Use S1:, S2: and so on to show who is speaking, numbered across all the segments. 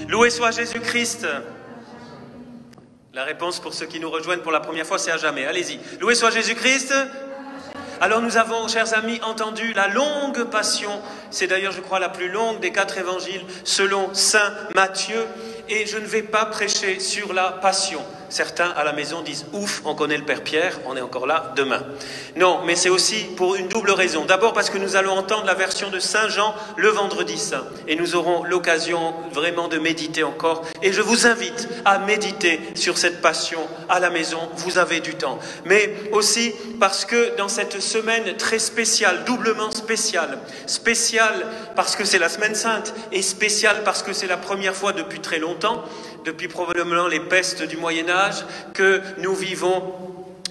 S1: Loué soit Jésus-Christ. La réponse pour ceux qui nous rejoignent pour la première fois, c'est à jamais. Allez-y. Loué soit Jésus-Christ. Alors nous avons, chers amis, entendu la longue passion. C'est d'ailleurs, je crois, la plus longue des 4 évangiles selon saint Matthieu. Et je ne vais pas prêcher sur la passion. Certains à la maison disent « Ouf, on connaît le Père Pierre, on est encore là demain ». Non, mais c'est aussi pour une double raison. D'abord parce que nous allons entendre la version de Saint Jean le vendredi saint. Et nous aurons l'occasion vraiment de méditer encore. Et je vous invite à méditer sur cette passion à la maison. Vous avez du temps. Mais aussi parce que dans cette semaine très spéciale, doublement spéciale, spéciale parce que c'est la semaine sainte et spéciale parce que c'est la première fois depuis très longtemps, depuis probablement les pestes du Moyen-Âge, que nous vivons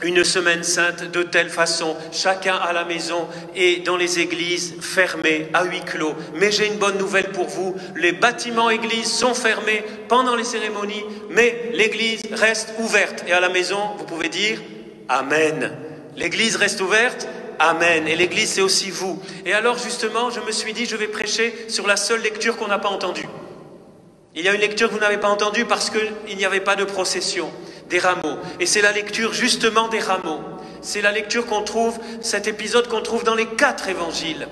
S1: une semaine sainte de telle façon, chacun à la maison et dans les églises fermées, à huis clos. Mais j'ai une bonne nouvelle pour vous, les bâtiments églises sont fermés pendant les cérémonies, mais l'église reste ouverte. Et à la maison, vous pouvez dire Amen. L'église reste ouverte, Amen. Et l'église, c'est aussi vous. Et alors justement, je me suis dit, je vais prêcher sur la seule lecture qu'on n'a pas entendue. Il y a une lecture que vous n'avez pas entendue parce qu'il n'y avait pas de procession des rameaux. Et c'est la lecture justement des rameaux. C'est la lecture qu'on trouve, cet épisode qu'on trouve dans les 4 évangiles.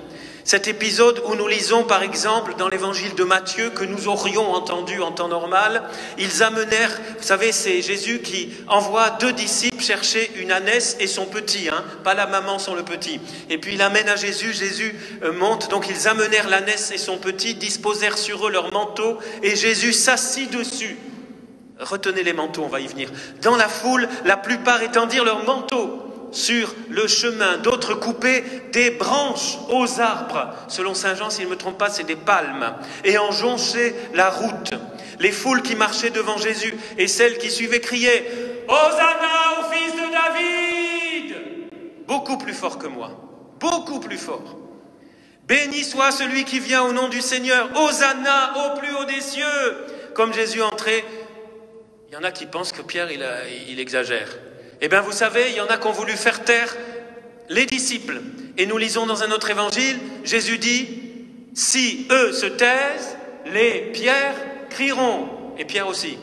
S1: Cet épisode où nous lisons par exemple dans l'évangile de Matthieu que nous aurions entendu en temps normal. Ils amenèrent, vous savez, c'est Jésus qui envoie 2 disciples chercher une ânesse et son petit, pas la maman sans le petit. Et puis il amène à Jésus, Jésus monte, donc ils amenèrent l'ânesse et son petit, disposèrent sur eux leurs manteaux et Jésus s'assit dessus. Retenez les manteaux, on va y venir. Dans la foule, la plupart étendirent leurs manteaux sur le chemin, d'autres coupaient des branches aux arbres. Selon saint Jean, s'il ne me trompe pas, c'est des palmes. Et en jonchaient la route. Les foules qui marchaient devant Jésus et celles qui suivaient criaient « Hosanna au fils de David !» Beaucoup plus fort que moi, beaucoup plus fort. « Béni soit celui qui vient au nom du Seigneur, Hosanna au plus haut des cieux !» Comme Jésus entrait, il y en a qui pensent que Pierre, il exagère. Eh bien, vous savez, il y en a qui ont voulu faire taire les disciples. Et nous lisons dans un autre évangile, Jésus dit, si eux se taisent, les pierres crieront. Et Pierre aussi.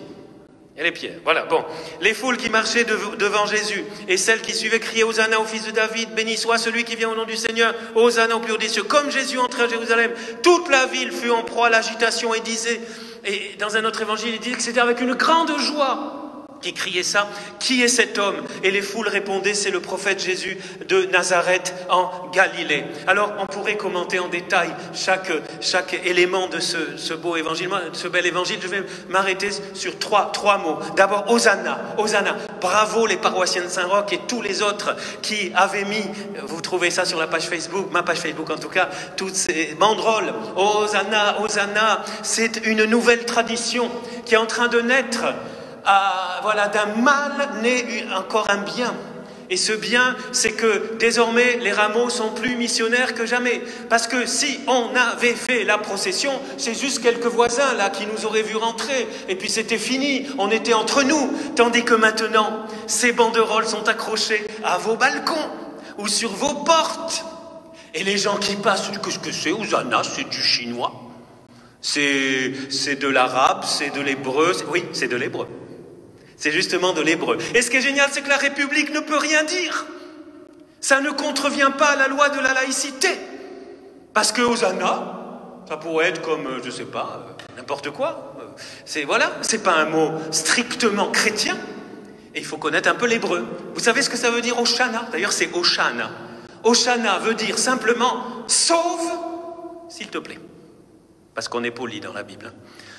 S1: Et les pierres, voilà, bon. Les foules qui marchaient devant Jésus et celles qui suivaient criaient Hosanna au fils de David, béni soit celui qui vient au nom du Seigneur, Hosanna au plus haut des cieux. Comme Jésus entrait à Jérusalem, toute la ville fut en proie à l'agitation et disait, et dans un autre évangile, il dit que c'était avec une grande joie qui criait ça, qui est cet homme? Et les foules répondaient, c'est le prophète Jésus de Nazareth en Galilée. Alors on pourrait commenter en détail chaque élément de ce beau évangile, ce bel évangile. Je vais m'arrêter sur trois mots. D'abord, Hosanna, Hosanna. Bravo les paroissiens de Saint-Roch et tous les autres qui avaient mis, vous trouvez ça sur la page Facebook, ma page Facebook en tout cas, toutes ces banderoles. Hosanna, Hosanna. C'est une nouvelle tradition qui est en train de naître. Voilà, d'un mal naît encore un bien. Et ce bien, c'est que désormais, les rameaux sont plus missionnaires que jamais. Parce que si on avait fait la procession, c'est juste quelques voisins là qui nous auraient vu rentrer. Et puis c'était fini, on était entre nous. Tandis que maintenant, ces banderoles sont accrochées à vos balcons ou sur vos portes. Et les gens qui passent, qu'est-ce que c'est? Hosanna, c'est du chinois. C'est de l'arabe, c'est de l'hébreu. Oui, c'est de l'hébreu. C'est justement de l'hébreu. Et ce qui est génial, c'est que la République ne peut rien dire. Ça ne contrevient pas à la loi de la laïcité. Parce que Hosanna, ça pourrait être comme, je sais pas, n'importe quoi. Voilà, c'est pas un mot strictement chrétien. Et il faut connaître un peu l'hébreu. Vous savez ce que ça veut dire Hoshana? D'ailleurs, c'est Hoshana. Hoshana veut dire simplement sauve, s'il te plaît. Parce qu'on est poli dans la Bible.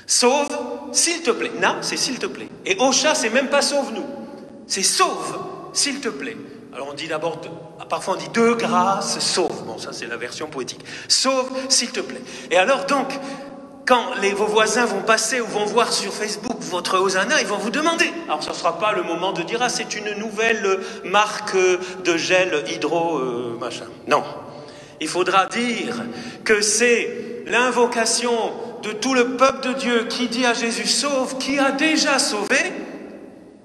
S1: Sauve, s'il te plaît. Na, c'est s'il te plaît. Et Osha, c'est même pas sauve-nous. C'est sauve, s'il te plaît. Alors on dit d'abord, parfois on dit de grâce, sauve. Bon, ça c'est la version poétique. Sauve, s'il te plaît. Et alors donc, quand vos voisins vont passer ou vont voir sur Facebook votre Hosanna, ils vont vous demander. Alors ça ne sera pas le moment de dire, ah c'est une nouvelle marque de gel hydro, machin. Non. Il faudra dire que c'est l'invocation de tout le peuple de Dieu qui dit à Jésus sauve, qui a déjà sauvé,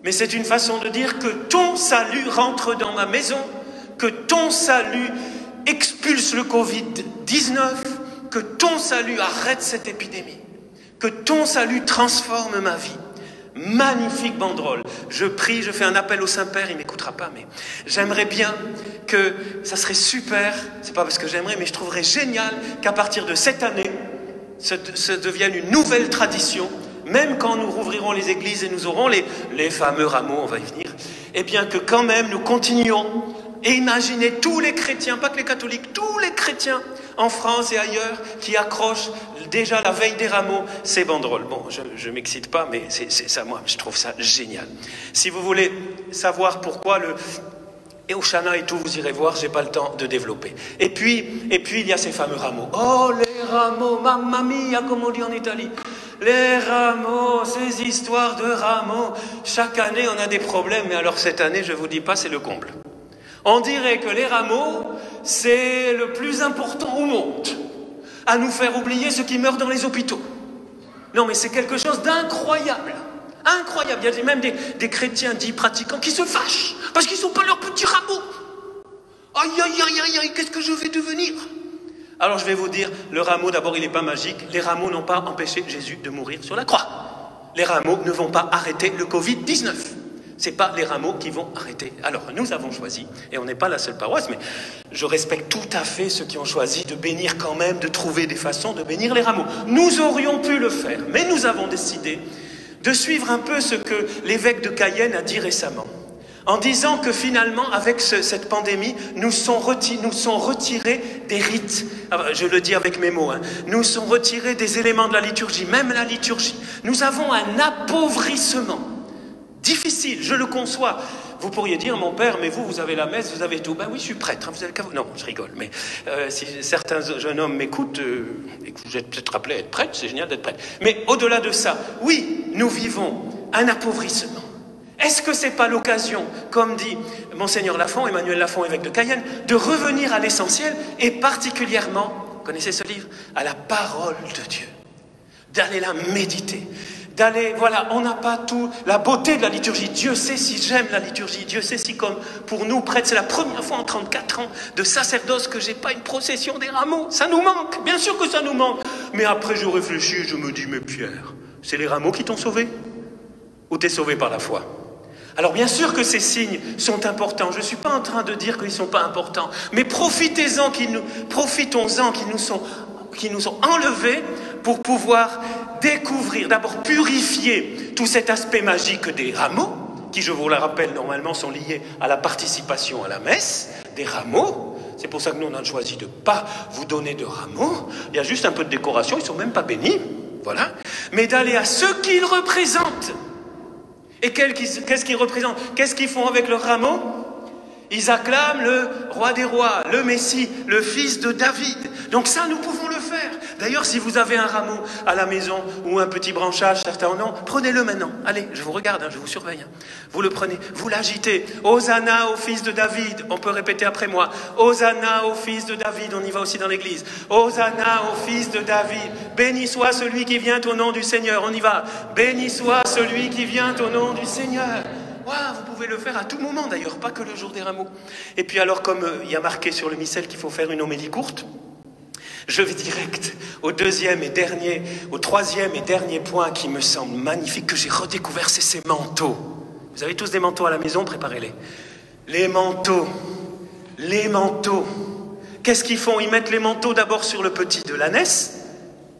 S1: mais c'est une façon de dire que ton salut rentre dans ma maison, que ton salut expulse le Covid-19, que ton salut arrête cette épidémie, Que ton salut transforme ma vie. Magnifique banderole. Je prie, je fais un appel au Saint-Père, il ne m'écoutera pas, mais j'aimerais bien que, ça serait super, c'est pas parce que j'aimerais, mais je trouverais génial qu'à partir de cette année, ça devienne une nouvelle tradition, même quand nous rouvrirons les églises et nous aurons les fameux rameaux, on va y venir, eh bien que quand même nous continuons et imaginez tous les chrétiens, pas que les catholiques, tous les chrétiens en France et ailleurs qui accrochent déjà la veille des rameaux ces banderoles. Bon, je ne m'excite pas, mais c'est ça, moi, je trouve ça génial. Si vous voulez savoir pourquoi et Oshana et tout, vous irez voir, j'ai pas le temps de développer. Et puis, il y a ces fameux rameaux. Oh, les rameaux, mamma mia, comme on dit en Italie. Les rameaux, ces histoires de rameaux. Chaque année, on a des problèmes, mais alors cette année, je vous dis pas, c'est le comble. On dirait que les rameaux, c'est le plus important au monde, à nous faire oublier ceux qui meurent dans les hôpitaux. Non, mais c'est quelque chose d'incroyable. Incroyable. Il y a même des chrétiens dits pratiquants qui se fâchent parce qu'ils n'ont pas leur petit rameau. Aïe, aïe, aïe, aïe, aïe, qu'est-ce que je vais devenir? Alors je vais vous dire, le rameau d'abord il n'est pas magique. Les rameaux n'ont pas empêché Jésus de mourir sur la croix. Les rameaux ne vont pas arrêter le Covid-19. Ce n'est pas les rameaux qui vont arrêter. Alors nous avons choisi, et on n'est pas la seule paroisse, mais je respecte tout à fait ceux qui ont choisi de bénir quand même, de trouver des façons de bénir les rameaux. Nous aurions pu le faire, mais nous avons décidé de suivre un peu ce que l'évêque de Cayenne a dit récemment, en disant que finalement, avec cette pandémie, nous sont retirés des rites, je le dis avec mes mots, nous sont retirés des éléments de la liturgie, même la liturgie. Nous avons un appauvrissement difficile, je le conçois. Vous pourriez dire, mon père, mais vous avez la messe, vous avez tout. Ben oui, je suis prêtre, vous avez qu'à vous... Non, je rigole, mais si certains jeunes hommes m'écoutent, et que vous êtes peut-être appelés à être prêtre, c'est génial d'être prêtre. Mais au-delà de ça, oui, nous vivons un appauvrissement. Est-ce que c'est pas l'occasion, comme dit Monseigneur Lafont, Emmanuel Lafont, évêque de Cayenne, de revenir à l'essentiel, et particulièrement, vous connaissez ce livre, à la parole de Dieu, d'aller la méditer, d'aller, voilà, on n'a pas tout, la beauté de la liturgie. Dieu sait si j'aime la liturgie. Dieu sait si, comme pour nous prêtres, c'est la première fois en 34 ans de sacerdoce que j'ai pas une procession des rameaux. Ça nous manque, bien sûr que ça nous manque. Mais après je réfléchis et je me dis, mais Pierre, c'est les rameaux qui t'ont sauvé? Ou t'es sauvé par la foi? Alors bien sûr que ces signes sont importants. Je ne suis pas en train de dire qu'ils ne sont pas importants. Mais profitons-en qu'ils nous sont enlevés pour pouvoir découvrir, d'abord purifier tout cet aspect magique des rameaux, qui, je vous le rappelle, normalement sont liés à la participation à la messe, des rameaux. C'est pour ça que nous, on a choisi de ne pas vous donner de rameaux. Il y a juste un peu de décoration, ils ne sont même pas bénis, voilà. Mais d'aller à ce qu'ils représentent. Et qu'est-ce qu'ils représentent? Qu'est-ce qu'ils font avec leurs rameaux? Ils acclament le roi des rois, le Messie, le fils de David. Donc ça, nous pouvons le faire. D'ailleurs, si vous avez un rameau à la maison ou un petit branchage, certains en ont, prenez-le maintenant. Allez, je vous regarde, je vous surveille. Vous le prenez, vous l'agitez. Hosanna au fils de David. On peut répéter après moi. Hosanna au fils de David. On y va aussi dans l'église. Hosanna au fils de David. Béni soit celui qui vient au nom du Seigneur. On y va. Béni soit celui qui vient au nom du Seigneur. Wow, vous pouvez le faire à tout moment d'ailleurs, pas que le jour des rameaux. Et puis alors, comme il y a marqué sur le missel qu'il faut faire une homélie courte, je vais direct au troisième et dernier point qui me semble magnifique, que j'ai redécouvert, c'est ces manteaux. Vous avez tous des manteaux à la maison, préparez-les. Les manteaux. Qu'est-ce qu'ils font? Ils mettent les manteaux d'abord sur le petit de l'ânesse,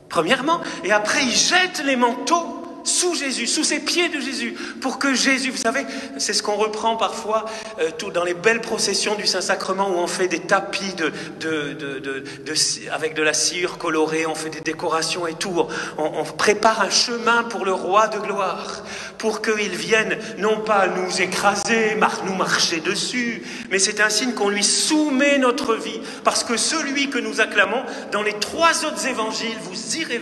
S1: premièrement, et après ils jettent les manteaux sous Jésus, sous ses pieds de Jésus, pour que Jésus, vous savez, c'est ce qu'on reprend parfois dans les belles processions du Saint-Sacrement, où on fait des tapis avec de la cire colorée, on fait des décorations et tout, on prépare un chemin pour le roi de gloire, pour qu'il vienne non pas nous écraser, nous marcher dessus, mais c'est un signe qu'on lui soumet notre vie, parce que celui que nous acclamons, dans les 3 autres évangiles, vous irez...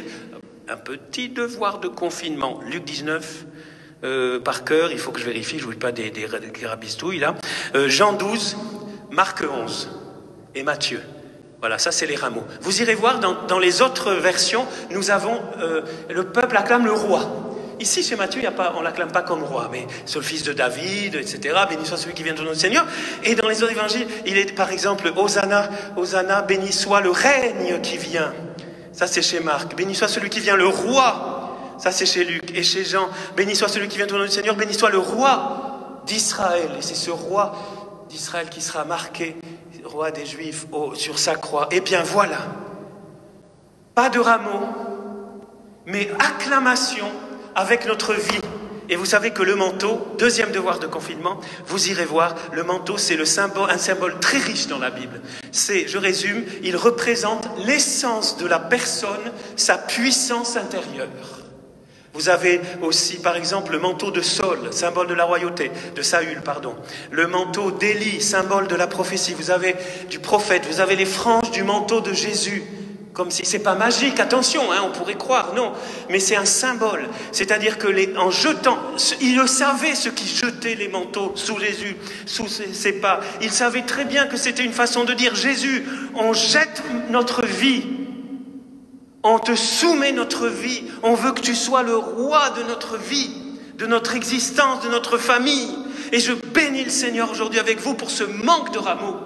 S1: Un petit devoir de confinement. Luc 19, par cœur, il faut que je vérifie, je ne vous dis pas des rabistouilles là. Jean 12, Marc 11 et Matthieu. Voilà, ça c'est les rameaux. Vous irez voir dans les autres versions, nous avons le peuple acclame le roi. Ici, chez Matthieu, on ne l'acclame pas comme roi, mais c'est le fils de David, etc. Béni soit celui qui vient de notre Seigneur. Et dans les autres évangiles, il est par exemple Hosanna, béni soit le règne qui vient. Ça, c'est chez Marc. Béni soit celui qui vient, le roi. Ça c'est chez Luc. Et chez Jean, béni soit celui qui vient au nom du Seigneur, béni soit le roi d'Israël. Et c'est ce roi d'Israël qui sera marqué, roi des Juifs, sur sa croix. Eh bien voilà, pas de rameaux, mais acclamation avec notre vie. Et vous savez que le manteau, deuxième devoir de confinement, vous irez voir, le manteau c'est un symbole très riche dans la Bible. Je résume, il représente l'essence de la personne, sa puissance intérieure. Vous avez aussi, par exemple, le manteau de Saül, symbole de la royauté, de Saül, pardon. Le manteau d'Élie, symbole de la prophétie. Vous avez du prophète, vous avez les franges du manteau de Jésus. Comme si, c'est pas magique, attention, on pourrait croire, non. Mais c'est un symbole. C'est-à-dire que en jetant, ils le savaient, ceux qui jetaient les manteaux sous Jésus, sous ses pas. Ils savaient très bien que c'était une façon de dire, Jésus, on jette notre vie. On te soumet notre vie. On veut que tu sois le roi de notre vie, de notre existence, de notre famille. Et je bénis le Seigneur aujourd'hui avec vous pour ce manque de rameaux.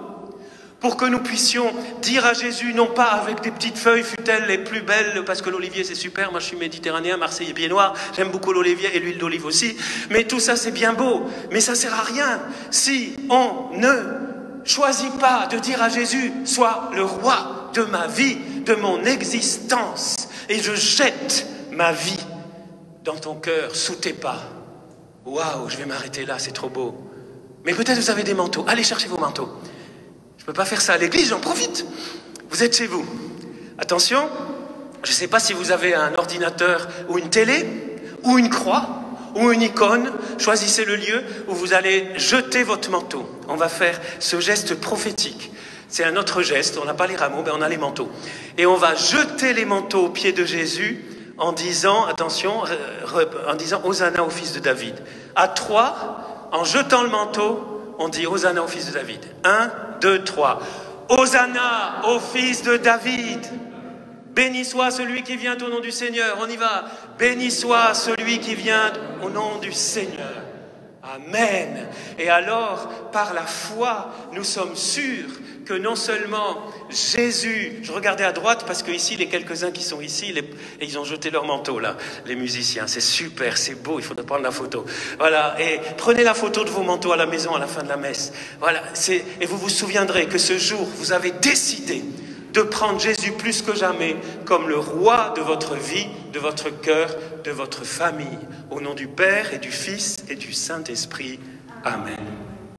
S1: Pour que nous puissions dire à Jésus, non pas avec des petites feuilles, fut-elles les plus belles, parce que l'olivier c'est super, moi je suis méditerranéen, Marseillais pied noir, j'aime beaucoup l'olivier et l'huile d'olive aussi, mais tout ça c'est bien beau, mais ça sert à rien si on ne choisit pas de dire à Jésus, sois le roi de ma vie, de mon existence, et je jette ma vie dans ton cœur, sous tes pas. Waouh, je vais m'arrêter là, c'est trop beau. Mais peut-être vous avez des manteaux, allez chercher vos manteaux. Je ne peux pas faire ça à l'église, j'en profite. Vous êtes chez vous. Attention, je ne sais pas si vous avez un ordinateur ou une télé, ou une croix, ou une icône. Choisissez le lieu où vous allez jeter votre manteau. On va faire ce geste prophétique. C'est un autre geste, on n'a pas les rameaux, mais on a les manteaux. Et on va jeter les manteaux aux pieds de Jésus en disant, attention, en disant Hosanna au fils de David. À 3, en jetant le manteau, on dit Hosanna au fils de David. 1, 2, 3. Hosanna au fils de David. Béni soit celui qui vient au nom du Seigneur. On y va. Béni soit celui qui vient au nom du Seigneur. Amen. Et alors, par la foi, nous sommes sûrs que non seulement Jésus, je regardais à droite parce que ici, les quelques-uns qui sont ici, et ils ont jeté leur manteau là, les musiciens, c'est super, c'est beau, il faudrait prendre la photo. Voilà, et prenez la photo de vos manteaux à la maison à la fin de la messe. Voilà, et vous vous souviendrez que ce jour, vous avez décidé de prendre Jésus plus que jamais comme le roi de votre vie, de votre cœur, de votre famille. Au nom du Père et du Fils et du Saint-Esprit. Amen.